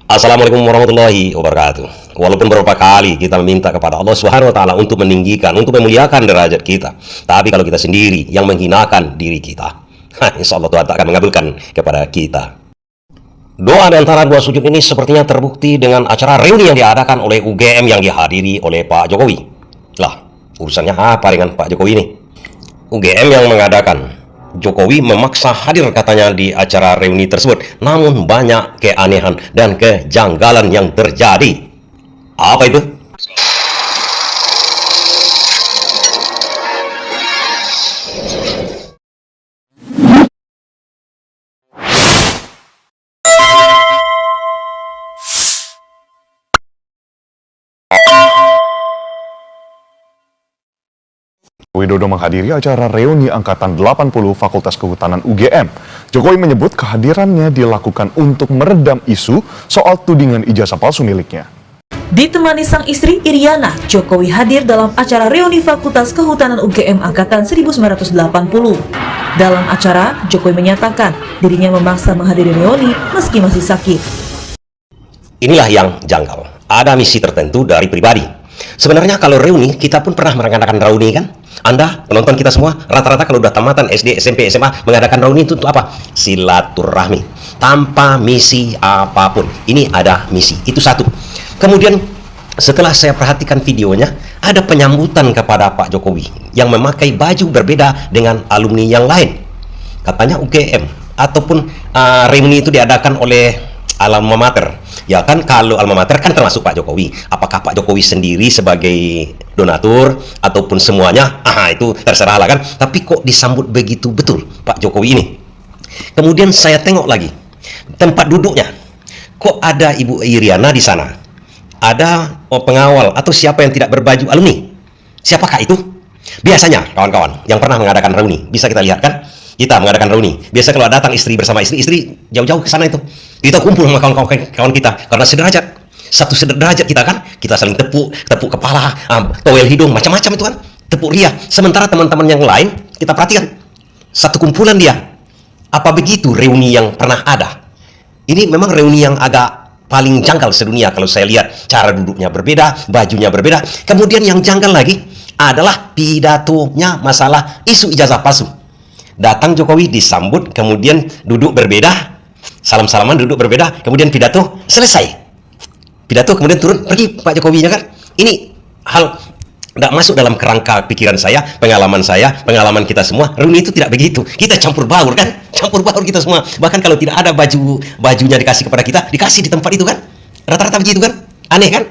Assalamualaikum warahmatullahi wabarakatuh. Walaupun beberapa kali kita meminta kepada Allah Subhanahu wa taala untuk meninggikan, untuk memuliakan derajat kita, tapi kalau kita sendiri yang menghinakan diri kita, insya Allah Tuhan tak akan mengabulkan kepada kita. Doa di antara dua sujud ini sepertinya terbukti dengan acara reuni yang diadakan oleh UGM yang dihadiri oleh Pak Jokowi. Lah, urusannya apa dengan Pak Jokowi ini? UGM yang mengadakan, Jokowi memaksa hadir katanya di acara reuni tersebut, namun banyak keanehan dan kejanggalan yang terjadi. Apa itu? Widodo menghadiri acara reuni Angkatan 80 Fakultas Kehutanan UGM. Jokowi menyebut kehadirannya dilakukan untuk meredam isu soal tudingan ijazah palsu miliknya. Ditemani sang istri Iriana, Jokowi hadir dalam acara reuni Fakultas Kehutanan UGM Angkatan 1980. Dalam acara, Jokowi menyatakan dirinya memaksa menghadiri reuni meski masih sakit. Inilah yang janggal. Ada misi tertentu dari pribadi. Sebenarnya kalau reuni, kita pun pernah mengadakan reuni kan? Anda, penonton kita semua, rata-rata kalau udah tamatan SD, SMP, SMA, mengadakan reuni itu untuk apa? Silaturahmi. Tanpa misi apapun. Ini ada misi. Itu satu. Kemudian, setelah saya perhatikan videonya, ada penyambutan kepada Pak Jokowi yang memakai baju berbeda dengan alumni yang lain. Katanya UGM, ataupun reuni itu diadakan oleh alma mater. Ya kan, kalau alma mater kan termasuk Pak Jokowi. Apakah Pak Jokowi sendiri sebagai donatur ataupun semuanya? Itu terserah lah kan. Tapi kok disambut begitu betul Pak Jokowi ini? Kemudian saya tengok lagi tempat duduknya. Kok ada Ibu Iriana di sana? Ada pengawal atau siapa yang tidak berbaju alumni? Siapakah itu? Biasanya kawan-kawan yang pernah mengadakan reuni, bisa kita lihat kan? Kita mengadakan reuni. Biasa kalau datang istri bersama istri jauh-jauh ke sana itu. Kita kumpul sama kawan-kawan kita karena sederajat. Satu sederajat kita kan, kita saling tepuk kepala, towel hidung, macam-macam itu kan. Tepuk ria. Sementara teman-teman yang lain, kita perhatikan satu kumpulan dia. Apa begitu reuni yang pernah ada? Ini memang reuni yang agak paling janggal sedunia kalau saya lihat. Cara duduknya berbeda, bajunya berbeda. Kemudian yang janggal lagi adalah pidatonya masalah isu ijazah palsu. Datang Jokowi disambut, kemudian duduk berbeda, salam-salaman duduk berbeda, kemudian pidato selesai. Pidato kemudian turun, pergi Pak Jokowinya kan. Ini hal tidak masuk dalam kerangka pikiran saya, pengalaman kita semua. Reuni itu tidak begitu. Kita campur baur kan, campur baur kita semua. Bahkan kalau tidak ada bajunya dikasih kepada kita, dikasih di tempat itu kan. Rata-rata begitu kan, aneh kan?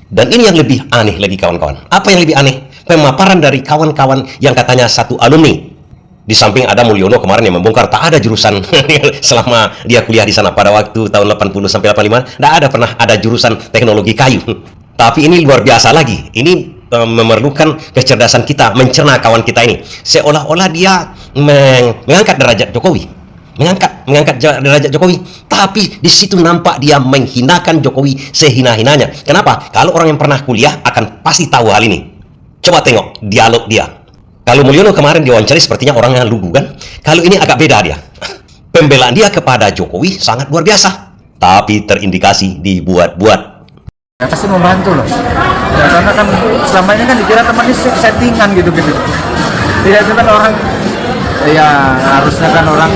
Dan ini yang lebih aneh lagi kawan-kawan. Apa yang lebih aneh? Pemaparan dari kawan-kawan yang katanya satu alumni. Di samping ada Mulyono kemarin yang membongkar tak ada jurusan selama dia kuliah di sana pada waktu tahun 80 sampai 85, tidak ada pernah ada jurusan teknologi kayu. Tapi ini luar biasa lagi. Ini memerlukan kecerdasan kita mencerna kawan kita ini. Seolah-olah dia mengangkat derajat Jokowi. Mengangkat derajat Jokowi, tapi di situ nampak dia menghinakan Jokowi sehina-hinanya. Kenapa? Kalau orang yang pernah kuliah akan pasti tahu hal ini. Coba tengok dialog dia. Kalau Mulyono kemarin diwawancari sepertinya orang yang lugu kan? Kalau ini agak beda dia. Pembelaan dia kepada Jokowi sangat luar biasa. Tapi terindikasi dibuat-buat. Ya, pasti membantu loh. Ya, karena kan selama ini kan dikira teman ini settingan gitu-gitu. Tidak itu kan orang, ya harusnya kan orang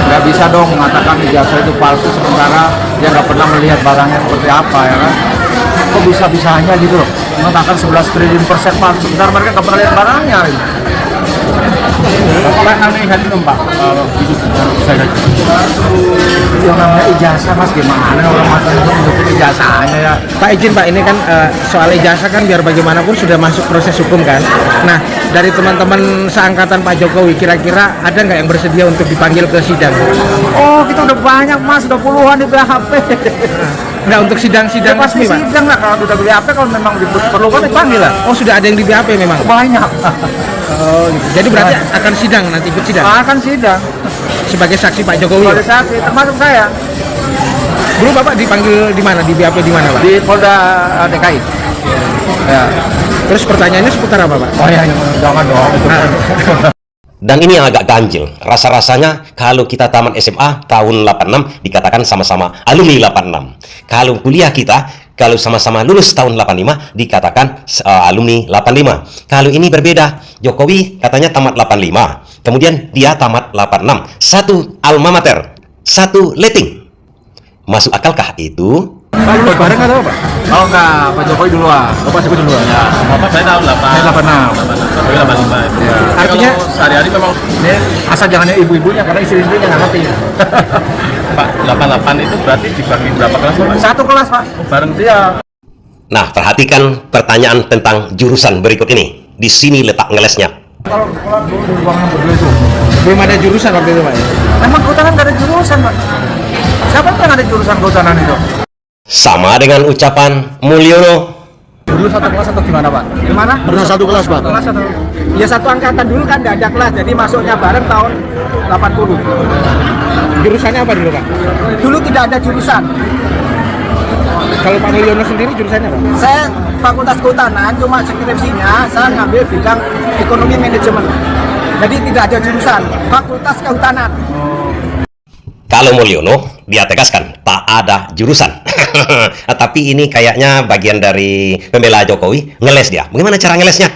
nggak bisa dong mengatakan ijazah itu palsu sementara dia nggak pernah melihat barangnya seperti apa ya kan. Kok bisa-bisanya gitu loh mengatakan 11 triliun persen palsu, sebentar mereka nggak pernah lihat barangnya gitu. Pak aneh hati dong Pak, Yang namanya ijazah mas, gimana orang matanya untuk ijazahnya ya. Pak izin Pak, ini kan soal ijazah kan biar bagaimanapun sudah masuk proses hukum kan. Nah dari teman-teman seangkatan Pak Jokowi kira-kira ada nggak yang bersedia untuk dipanggil ke sidang? Oh kita udah banyak mas, udah puluhan di BHP. Nah untuk sidang-sidang ya, pasti resmi Pak? Sidang lah kalau udah BHP, kalau memang diperlukan dipanggil lah. Oh sudah ada yang di BHP memang? Banyak. Oh gitu. Jadi berarti akan sidang nanti, ikut sidang? Akan sidang. Sebagai saksi Pak Jokowi? Sebagai saksi, termasuk saya. Dulu Bapak dipanggil di mana? Di BHP di mana Pak? Di Polda DKI. Ya. Terus pertanyaannya seputar apa Pak? Oh ya, jangan dong. Dan ini yang agak ganjil. Rasa-rasanya kalau kita tamat SMA tahun 86 dikatakan sama-sama alumni 86. Kalau kuliah kita, kalau sama-sama lulus tahun 85 dikatakan alumni 85. Kalau ini berbeda. Jokowi katanya tamat 85. Kemudian dia tamat 86. Satu alma mater, satu letting. Masuk akalkah itu? Pak lulus bareng atau apa? Oh enggak, Pak Jokowi duluan. Oh, Pak Jokowi duluan. Ya, Bapak saya tahun 8. Saya 86. Tapi 85 itu. Ya. Artinya Kalau sehari-hari memang Ini asal jangan ibu-ibunya karena istri-istrinya nggak ngerti. Pak 88 itu berarti dibagi berapa kelas Pak? Satu kelas Pak. Oh, bareng Iya. Nah, perhatikan pertanyaan tentang jurusan berikut ini. Di sini letak ngelesnya. Kalau sekolah dulu di ruangan berdua itu, belum ada jurusan waktu itu Pak ya? memang kehutanan nggak ada jurusan Pak. Siapa yang ada jurusan kehutanan itu? Sama dengan ucapan Mulyono. Dulu satu kelas atau gimana Pak? Gimana? Pernah satu kelas Pak. Kelas atau? Ya satu angkatan dulu kan nggak ada kelas, jadi masuknya bareng tahun 80. Jurusannya apa dulu Pak? Dulu tidak ada jurusan. Kalau Pak Mulyono sendiri jurusannya apa? Saya fakultas kehutanan, cuma skripsinya saya ngambil bidang ekonomi manajemen. Jadi tidak ada jurusan, fakultas kehutanan. Kalau Mulyono, dia tegaskan tak ada jurusan. Tapi ini kayaknya bagian dari pembela Jokowi, ngeles dia. Bagaimana cara ngelesnya?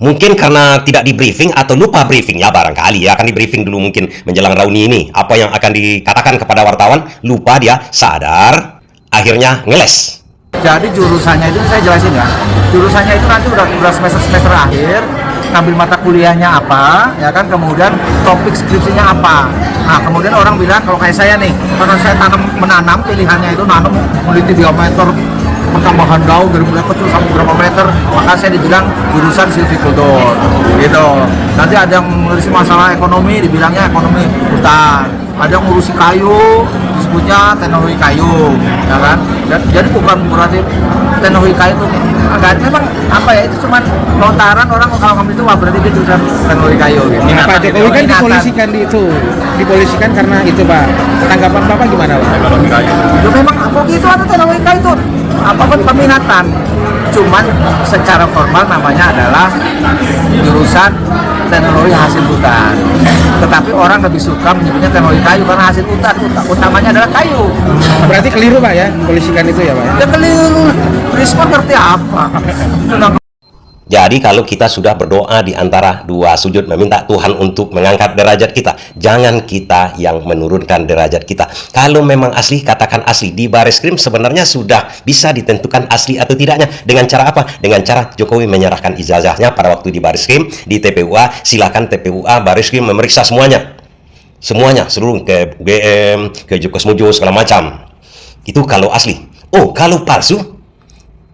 Mungkin karena tidak di briefing atau lupa briefing ya, barangkali ya, akan di briefing dulu mungkin menjelang reuni ini. Apa yang akan dikatakan kepada wartawan, lupa dia, sadar, akhirnya ngeles. Jadi jurusannya itu saya jelasin ya. Jurusannya itu nanti udah semester akhir, ngambil mata kuliahnya apa, ya kan, kemudian topik skripsinya apa. Nah, kemudian orang bilang kalau kayak saya nih, karena saya menanam pilihannya itu nanam meneliti diameter pertambahan daun dari mulai kecil sampai berapa meter, maka saya dibilang jurusan silvicultur gitu. Nanti ada yang ngurusi masalah ekonomi, dibilangnya ekonomi hutan. Ada yang ngurusi kayu, disebutnya teknologi kayu, ya kan. Jadi bukan berarti teknologi kayu itu agak memang apa ya, itu cuma lontaran orang kalau ngambil itu wah berarti dia jurusan teknologi kayu gitu. Nah, Pak Jokowi kan Minatan. dipolisikan dipolisikan karena itu Pak. Tanggapan Bapak gimana Pak? ekonomi kayu. Itu memang apa gitu ada teknologi kayu itu apapun peminatan, cuman secara formal namanya adalah jurusan teknologi hasil hutan. Tetapi orang lebih suka menyebutnya teknologi kayu karena hasil hutan utamanya adalah kayu. Berarti keliru Pak ya, polisikan itu ya Pak ya? Ya keliru, Risma ngerti apa? Jadi kalau kita sudah berdoa di antara dua sujud meminta Tuhan untuk mengangkat derajat kita, jangan kita yang menurunkan derajat kita. Kalau memang asli, katakan asli. Di Bareskrim sebenarnya sudah bisa ditentukan asli atau tidaknya. Dengan cara apa? Dengan cara Jokowi menyerahkan ijazahnya pada waktu di Bareskrim, di TPUA, silakan TPUA, Bareskrim memeriksa semuanya. Semuanya, seluruh ke UGM, ke Jokosmojo, segala macam. Itu kalau asli. Oh, kalau palsu,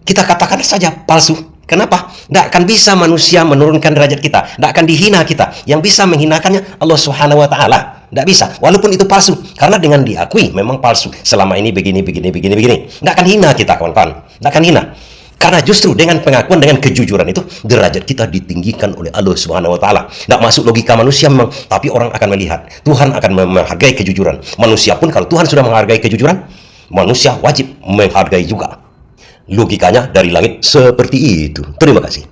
kita katakan saja palsu. Kenapa? Tidak akan bisa manusia menurunkan derajat kita. Tidak akan dihina kita. Yang bisa menghinakannya Allah Subhanahu wa Ta'ala. Tidak bisa. Walaupun itu palsu. Karena dengan diakui memang palsu. Selama ini begini. Tidak akan hina kita, kawan-kawan. Tidak akan hina. Karena justru dengan pengakuan, dengan kejujuran itu, derajat kita ditinggikan oleh Allah Subhanahu wa Ta'ala. Tidak masuk logika manusia memang, tapi orang akan melihat. Tuhan akan menghargai kejujuran. Manusia pun kalau Tuhan sudah menghargai kejujuran, manusia wajib menghargai juga. Logikanya dari langit seperti itu. Terima kasih.